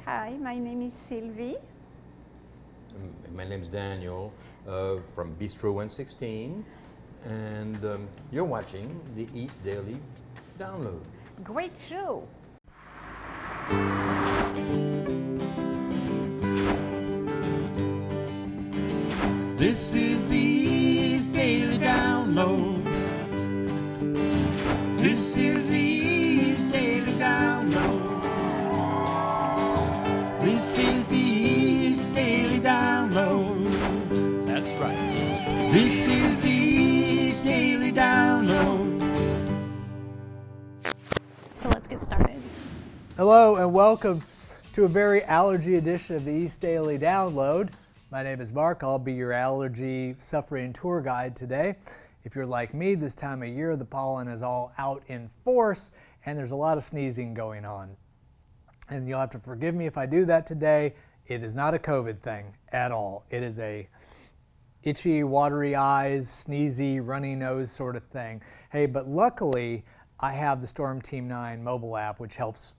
Hi, my name is Sylvie. My name is Daniel from Bistro 116, and you're watching the East Daily Download. Great show. This is the East Daily Download. This is the East Daily Download. This is the East Daily Download. That's right. This is the East Daily Download. So let's get started. Hello and welcome to a very allergy edition of the East Daily Download. My name is Mark. I'll be your allergy suffering tour guide today. If you're like me, this time of year the pollen is all out in force and there's a lot of sneezing going on. And you'll have to forgive me if I do that today. It is not a COVID thing at all. It is a itchy, watery eyes, sneezy, runny nose sort of thing. Hey, but luckily I have the Storm Team 9 mobile app, which helps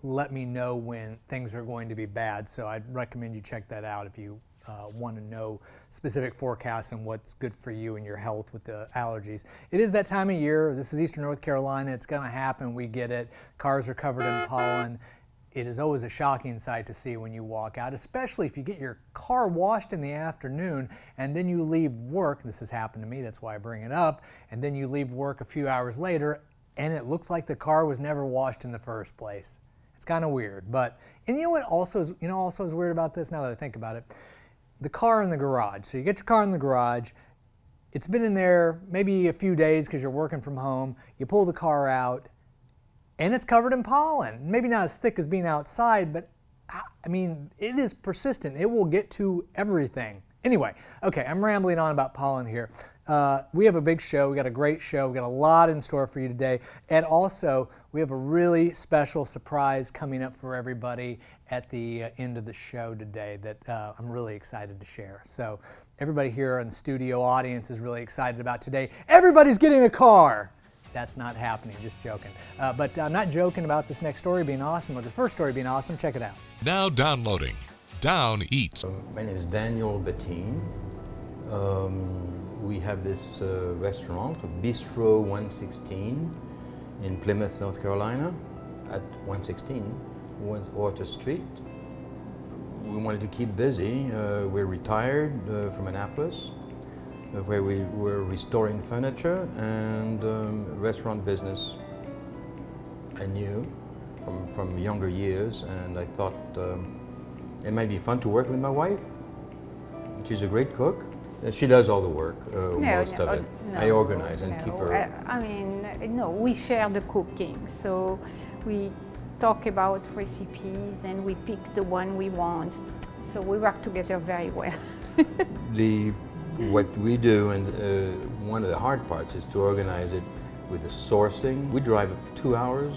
let me know when things are going to be bad. So I'd recommend you check that out if you want to know specific forecasts and what's good for you and your health with the allergies. It is that time of year. This is Eastern North Carolina. It's going to happen. We get it. Cars are covered in pollen. It is always a shocking sight to see when you walk out, especially if you get your car washed in the afternoon and then you leave work. This has happened to me. That's why I bring it up. And then you leave work a few hours later and it looks like the car was never washed in the first place. It's kind of weird, and you know what also is weird about this now that I think about it? The car in the garage. So you get your car in the garage, it's been in there maybe a few days because you're working from home, you pull the car out, and it's covered in pollen. Maybe not as thick as being outside, but I mean, it is persistent. It will get to everything. Anyway, okay, I'm rambling on about pollen here. We have a big show. We got a great show. We got a lot in store for you today. And also, we have a really special surprise coming up for everybody at the end of the show today that I'm really excited to share. So everybody here in the studio audience is really excited about today. Everybody's getting a car. That's not happening, just joking. But I'm not joking about this next story being awesome or the first story being awesome. Check it out. Now downloading Down Eats. My name is Daniel Bettine. We have this restaurant, Bistro 116, in Plymouth, North Carolina, at 116 Water Street. We wanted to keep busy. We're retired from Annapolis, where we were restoring furniture, and restaurant business I knew from younger years, and I thought it might be fun to work with my wife. She's a great cook. She does all the work, most of it. No, I organize and keep her. No, we share the cooking. So we talk about recipes and we pick the one we want. So we work together very well. What we do, and one of the hard parts is to organize it with the sourcing. We drive 2 hours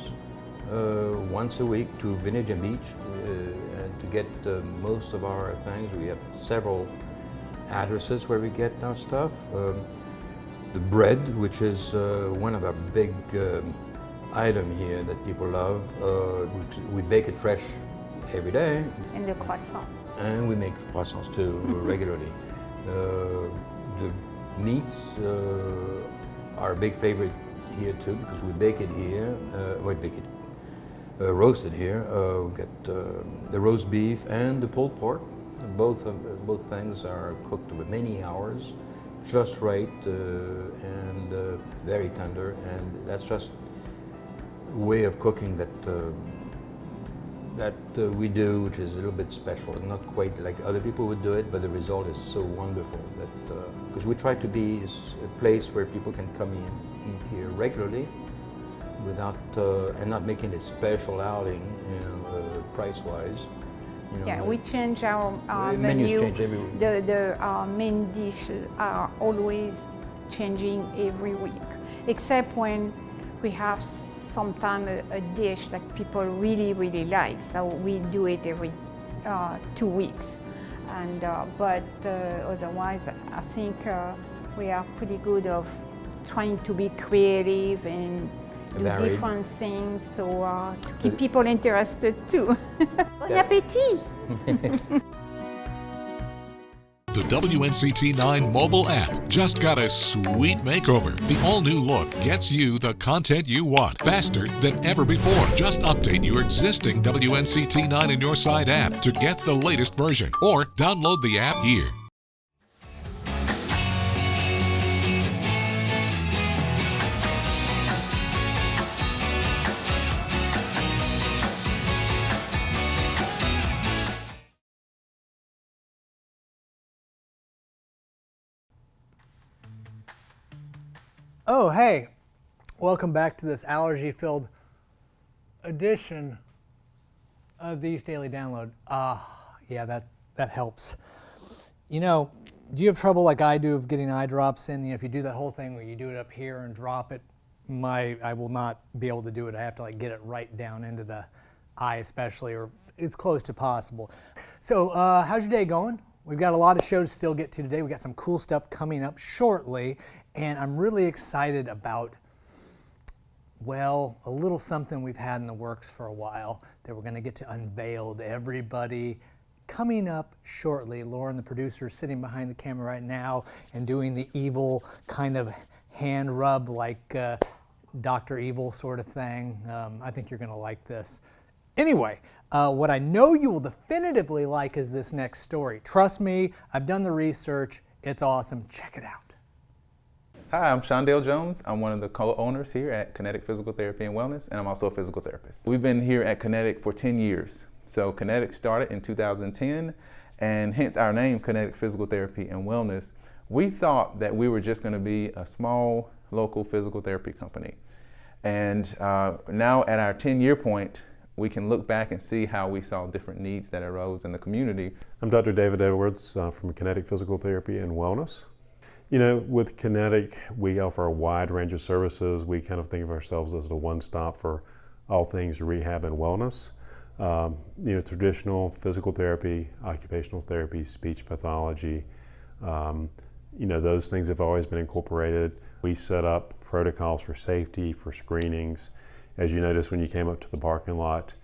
once a week to Vintage Beach and to get most of our things. We have several addresses where we get our stuff. The bread, which is one of our big item here that people love. We bake it fresh every day. And the croissant. And we make croissants too regularly. The meats are a big favorite here too because we bake it here. Roast it here. We get the roast beef and the pulled pork. Both things are cooked with many hours, just right, and very tender. And that's just a way of cooking that we do, which is a little bit special, not quite like other people would do it, but the result is so wonderful that because we try to be a place where people can come in, eat here regularly, without and not making a special outing, price-wise. We change our menus menu. change every week. The main dishes are always changing every week, except when we have sometimes a dish that people really, really like. So we do it every 2 weeks. And but otherwise, I think we are pretty good of trying to be creative and do Varied. different things, so to keep people interested too. Bon appétit! The WNCT-9 mobile app just got a sweet makeover. The all-new look gets you the content you want faster than ever before. Just update your existing WNCT-9 in your site app to get the latest version, or download the app here. Oh, hey, welcome back to this allergy-filled edition of the East Daily Download. Yeah, that helps. You know, do you have trouble like I do of getting eye drops in? You know, if you do that whole thing where you do it up here and drop it, I will not be able to do it. I have to like get it right down into the eye especially, or as close to possible. So how's your day going? We've got a lot of shows to still get to today. We've got some cool stuff coming up shortly, and I'm really excited about, well, a little something we've had in the works for a while that we're going to get to unveil to everybody coming up shortly. Lauren, the producer, is sitting behind the camera right now and doing the evil kind of hand rub like Dr. Evil sort of thing. I think you're going to like this. Anyway, what I know you will definitively like is this next story. Trust me, I've done the research. It's awesome. Check it out. Hi, I'm Shondale Jones. I'm one of the co-owners here at Kinetic Physical Therapy and Wellness, and I'm also a physical therapist. We've been here at Kinetic for 10 years. So Kinetic started in 2010, and hence our name, Kinetic Physical Therapy and Wellness. We thought that we were just going to be a small local physical therapy company. And now at our 10-year point, we can look back and see how we saw different needs that arose in the community. I'm Dr. David Edwards from Kinetic Physical Therapy and Wellness. You know, with Kinetic, we offer a wide range of services. We kind of think of ourselves as the one-stop for all things rehab and wellness. You know, traditional physical therapy, occupational therapy, speech pathology, you know, those things have always been incorporated. We set up protocols for safety, for screenings. As you noticed when you came up to the parking lot,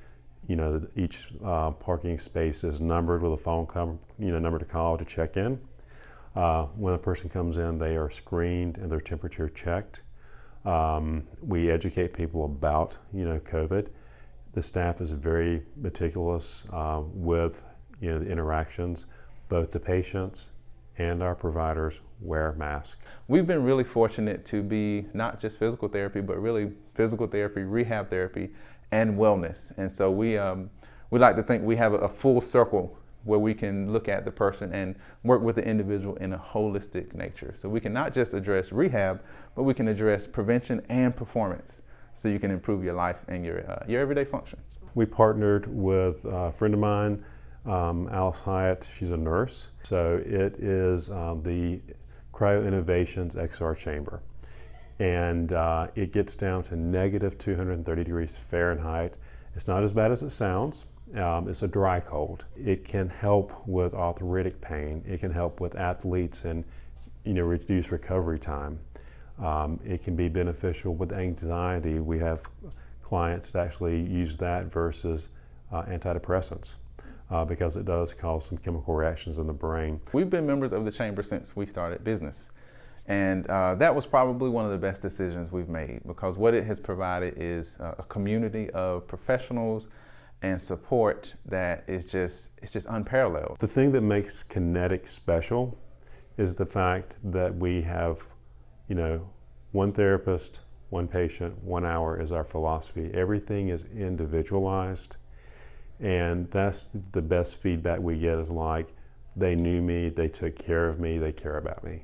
you know, each parking space is numbered with a phone number to call to check in. When a person comes in, they are screened and their temperature checked. We educate people about, you know, COVID. The staff is very meticulous with, you know, the interactions. Both the patients and our providers wear masks. We've been really fortunate to be not just physical therapy, but really physical therapy, rehab therapy, and wellness. And so we like to think we have a full circle where we can look at the person and work with the individual in a holistic nature. So we can not just address rehab, but we can address prevention and performance, so you can improve your life and your everyday function. We partnered with a friend of mine, Alice Hyatt. She's a nurse. So it is the Cryo Innovations XR chamber. And it gets down to negative 230 degrees Fahrenheit. It's not as bad as it sounds. It's a dry cold. It can help with arthritic pain. It can help with athletes and, you know, reduce recovery time. It can be beneficial with anxiety. We have clients that actually use that versus antidepressants because it does cause some chemical reactions in the brain. We've been members of the chamber since we started business. And that was probably one of the best decisions we've made, because what it has provided is a community of professionals and support that is just unparalleled. The thing that makes Kinetic special is the fact that we have, you know, one therapist, one patient, 1 hour is our philosophy. Everything is individualized, and that's the best feedback we get is like, they knew me, they took care of me, they care about me.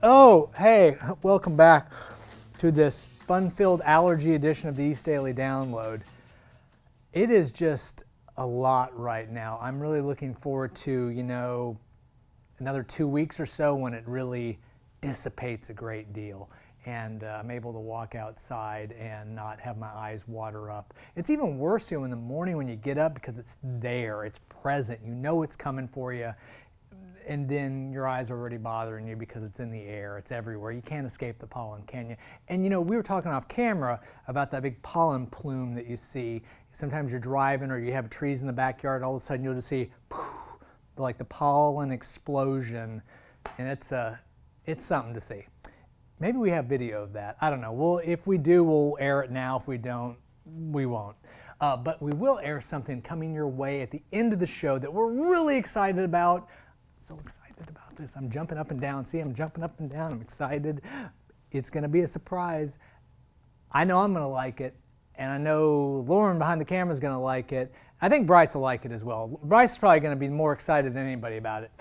Oh, hey, welcome back to this fun-filled allergy edition of the East Daily Download. It is just a lot right now. I'm really looking forward to, another 2 weeks or so when it really dissipates a great deal and I'm able to walk outside and not have my eyes water up. It's even worse in the morning when you get up because it's there, it's present, you know it's coming for you, and then your eyes are already bothering you because it's in the air, it's everywhere. You can't escape the pollen, can you? And we were talking off camera about that big pollen plume that you see. Sometimes you're driving or you have trees in the backyard, all of a sudden you'll just see like the pollen explosion, and it's something to see. Maybe we have video of that. I don't know. Well, if we do, we'll air it now. If we don't, we won't. But we will air something coming your way at the end of the show that we're really excited about. So excited about this. I'm jumping up and down. See, I'm jumping up and down. I'm excited. It's going to be a surprise. I know I'm going to like it, and I know Lauren behind the camera is going to like it. I think Bryce will like it as well. Bryce is probably going to be more excited than anybody about it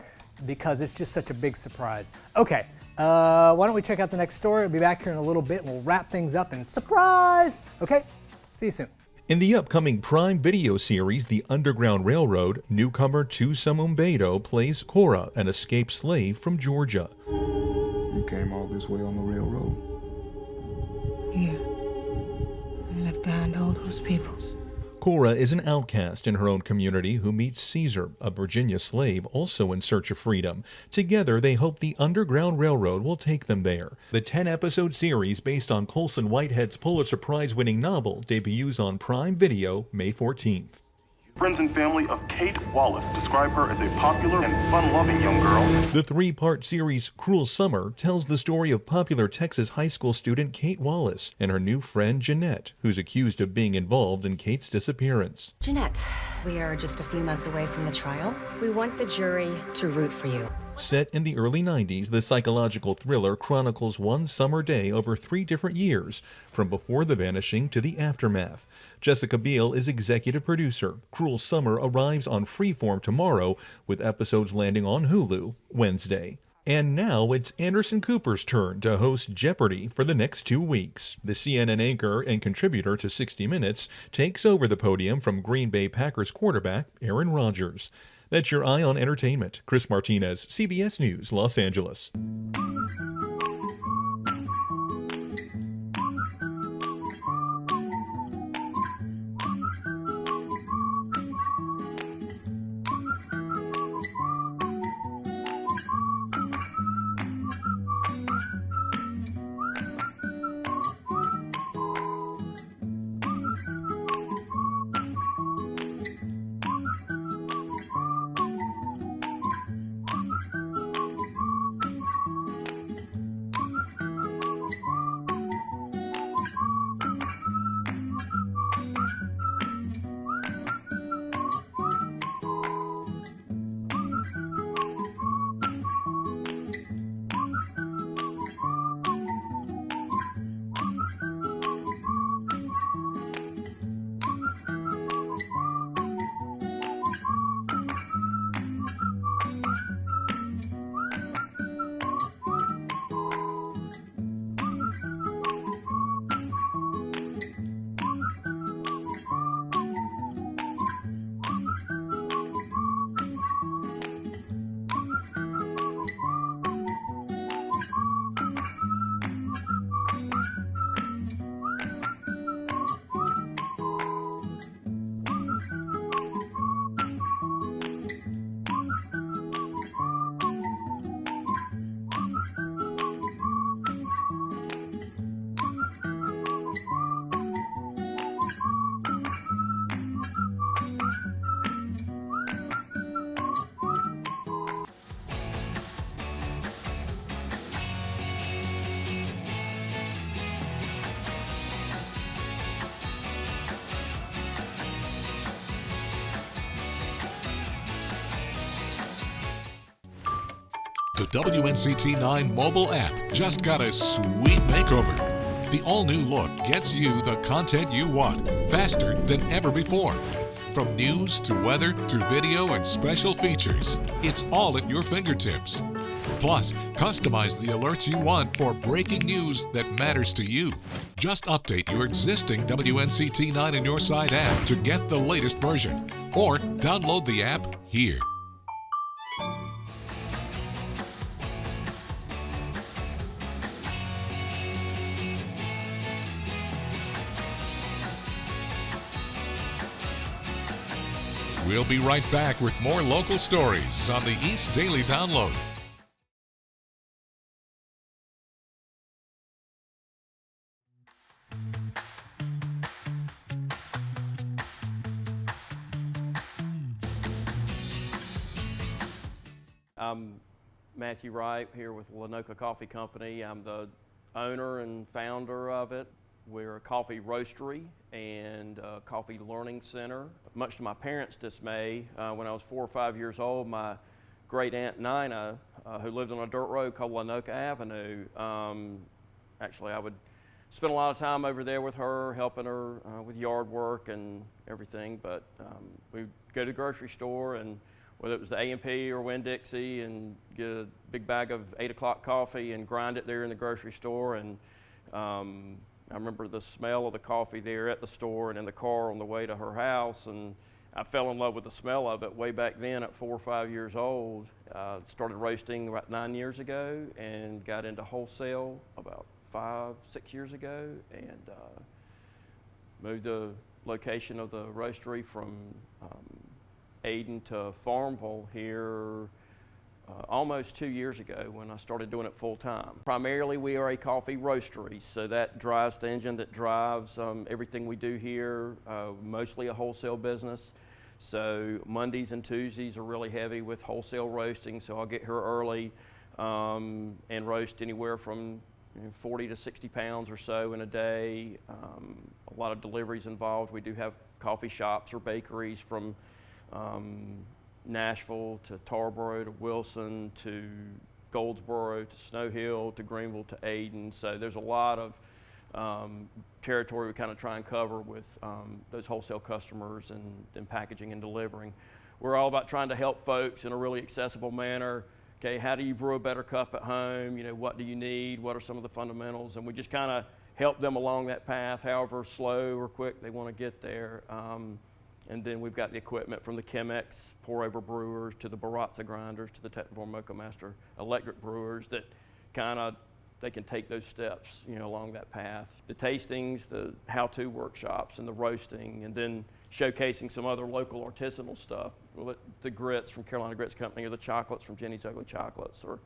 because it's just such a big surprise. Okay, why don't we check out the next story? We'll be back here in a little bit, and we'll wrap things up and surprise! Okay, see you soon. In the upcoming Prime Video series, The Underground Railroad, newcomer Tusa Mumbedo plays Cora, an escaped slave from Georgia. You came all this way on the railroad? Yeah. I left behind all those peoples. Cora is an outcast in her own community who meets Caesar, a Virginia slave also in search of freedom. Together, they hope the Underground Railroad will take them there. The 10-episode series, based on Colson Whitehead's Pulitzer Prize-winning novel, debuts on Prime Video May 14th. Friends and family of Kate Wallace describe her as a popular and fun-loving young girl. The 3-part series Cruel Summer tells the story of popular Texas high school student Kate Wallace and her new friend Jeanette, who's accused of being involved in Kate's disappearance. Jeanette, we are just a few months away from the trial. We want the jury to root for you. Set in the early 90s, the psychological thriller chronicles one summer day over 3 different years, from before the vanishing to the aftermath. Jessica Biel is executive producer. Cruel Summer arrives on Freeform tomorrow, with episodes landing on Hulu Wednesday. And now it's Anderson Cooper's turn to host Jeopardy for the next 2 weeks. The CNN anchor and contributor to 60 Minutes takes over the podium from Green Bay Packers quarterback Aaron Rodgers. That's your Eye on Entertainment. Chris Martinez, CBS News, Los Angeles. The WNCT-9 mobile app just got a sweet makeover. The all-new look gets you the content you want, faster than ever before. From news to weather to video and special features, it's all at your fingertips. Plus, customize the alerts you want for breaking news that matters to you. Just update your existing WNCT-9 in your side app to get the latest version, or download the app here. We'll be right back with more local stories on the East Daily Download. I'm Matthew Wright here with Lenoka Coffee Company. I'm the owner and founder of it. We're a coffee roastery and a coffee learning center. Much to my parents' dismay, when I was 4 or 5 years old, my great aunt Nina, who lived on a dirt road called Lenoka Avenue, actually I would spend a lot of time over there with her, helping her with yard work and everything, but we'd go to the grocery store, and whether it was the A&P or Winn-Dixie, and get a big bag of 8 o'clock coffee and grind it there in the grocery store. And I remember the smell of the coffee there at the store and in the car on the way to her house, and I fell in love with the smell of it way back then at 4 or 5 years old. Started roasting about 9 years ago and got into wholesale about 5, 6 years ago, and moved the location of the roastery from Ayden to Farmville here almost 2 years ago when I started doing it full time. Primarily we are a coffee roastery, so that drives the engine that drives everything we do here, mostly a wholesale business. So Mondays and Tuesdays are really heavy with wholesale roasting, so I'll get here early and roast anywhere from 40 to 60 pounds or so in a day. A lot of deliveries involved. We do have coffee shops or bakeries from Nashville to Tarboro to Wilson to Goldsboro to Snow Hill to Greenville to Ayden. So there's a lot of territory we kind of try and cover with those wholesale customers and packaging and delivering. We're all about trying to help folks in a really accessible manner. Okay, how do you brew a better cup at home? You know, what do you need? What are some of the fundamentals? And we just kind of help them along that path, however slow or quick they want to get there. And then we've got the equipment from the Chemex pour-over brewers to the Baratza grinders to the Techniform Mocha Master electric brewers that kind of, they can take those steps, you know, along that path. The tastings, the how-to workshops, and the roasting, and then showcasing some other local artisanal stuff. The grits from Carolina Grits Company, or the chocolates from Jenny's Ugly Chocolates, or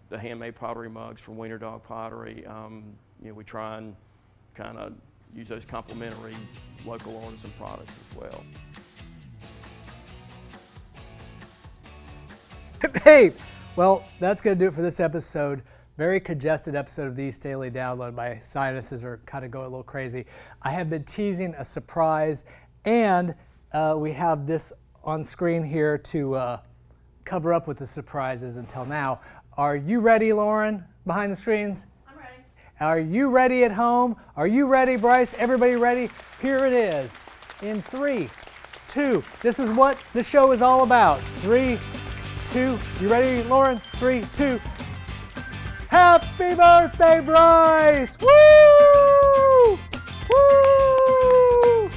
the handmade pottery mugs from Wiener Dog Pottery. You know, we try and kind of use those complementary local artisan products as well. Hey, well, that's going to do it for this episode. Very congested episode of the East Daily Download. My sinuses are kind of going a little crazy. I have been teasing a surprise, and we have this on screen here to cover up with the surprises until now. Are you ready, Lauren, behind the screens? I'm ready. Are you ready at home? Are you ready, Bryce? Everybody ready? Here it is. In 3, 2. This is what the show is all about. 3, 2. You ready, Lauren? 3, 2. Happy birthday, Bryce! Woo! Woo!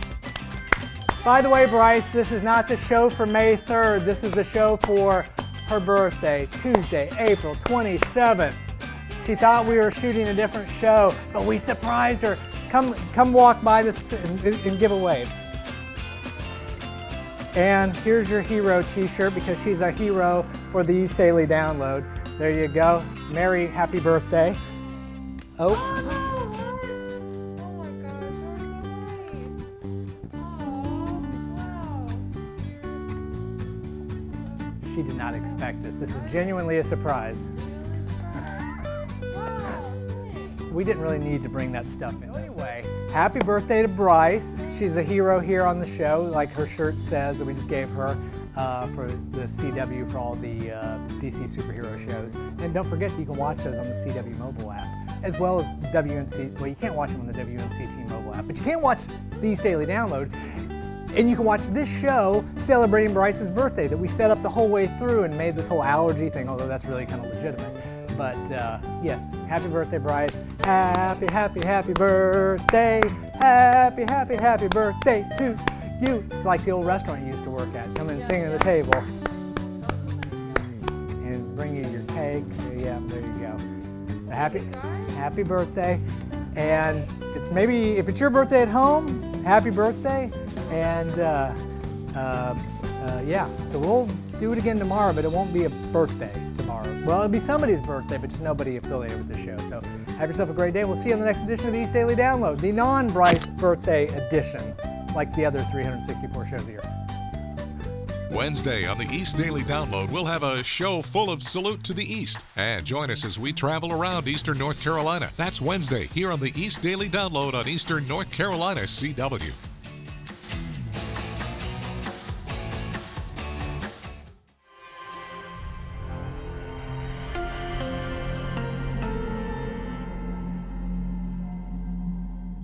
By the way, Bryce, this is not the show for May 3rd. This is the show for her birthday, Tuesday, April 27th. She thought we were shooting a different show, but we surprised her. Come walk by this and give a wave. And here's your hero t-shirt, because she's a hero for the East Daily Download. There you go. Merry happy birthday. Oh. She did not expect this. This is genuinely a surprise. We didn't really need to bring that stuff in. Anyway, happy birthday to Bryce. She's a hero here on the show, like her shirt says that we just gave her for the CW for all the DC superhero shows. And don't forget, you can watch those on the CW mobile app, as well as WNC. Well, you can't watch them on the WNCT mobile app, but you can watch the East Daily Download. And you can watch this show celebrating Bryce's birthday that we set up the whole way through and made this whole allergy thing, although that's really kind of legitimate. But yes, happy birthday, Bryce. Happy, happy, happy birthday. Happy, happy, happy birthday to you. It's like the old restaurant you used to work at. Come and sing at the table. And bring you your cake. Yeah, there you go. So happy birthday. And it's maybe, if it's your birthday at home, happy birthday. And yeah, so we'll do it again tomorrow, but it won't be a birthday tomorrow. Well, it'll be somebody's birthday, but just nobody affiliated with the show. So have yourself a great day. We'll see you on the next edition of the East Daily Download, the non-Bryce birthday edition, like the other 364 shows a year. Wednesday on the East Daily Download, we'll have a show full of salute to the East. And join us as we travel around Eastern North Carolina. That's Wednesday here on the East Daily Download on Eastern North Carolina CW.